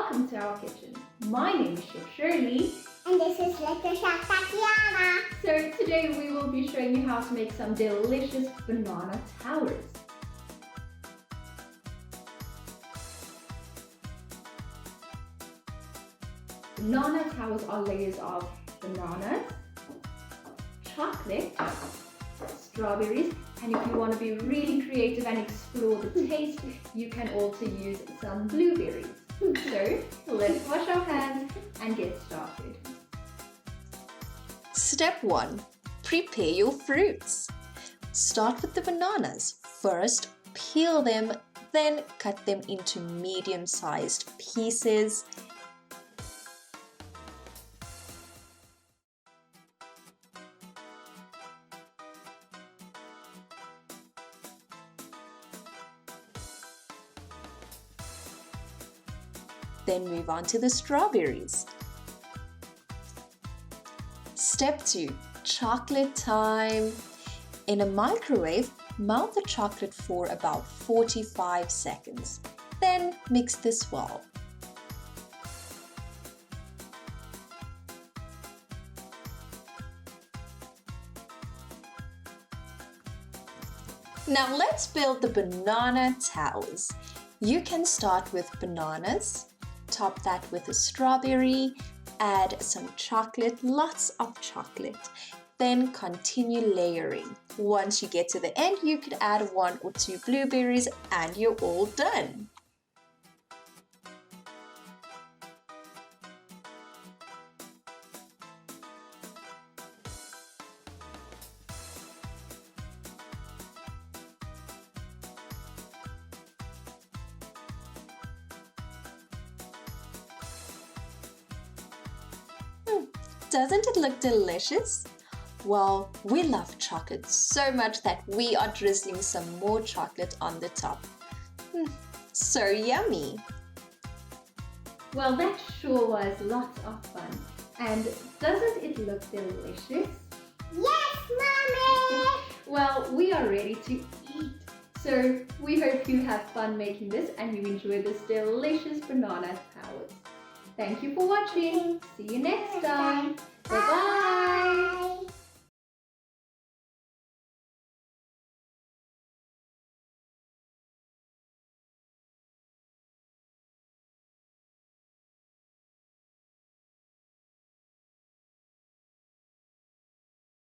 Welcome to our kitchen. My name is Chef Shirley. And this is Little Chef Tatiana. So today we will be showing you how to make some delicious banana towers. Banana towers are layers of bananas, chocolate, strawberries, and if you want to be really creative and explore the taste, you can also use some blueberries. So let's wash our hands and get started. Step 1. Prepare your fruits. Start with the bananas. First, peel them, then cut them into medium-sized pieces. Then move on to the strawberries. Step 2. Chocolate time. In a microwave, melt the chocolate for about 45 seconds. Then mix this well. Now let's build the banana towers. You can start with bananas, top that with a strawberry, add some chocolate, lots of chocolate, then continue layering. Once you get to the end, you could add 1 or 2 blueberries and you're all done. Doesn't it look delicious? Well, we love chocolate so much that we are drizzling some more chocolate on the top. So yummy! Well, that sure was lots of fun. And doesn't it look delicious? Yes, Mommy! Well, we are ready to eat. So we hope you have fun making this and you enjoy this delicious banana towers. Thank you for watching. See you next time. Bye-bye.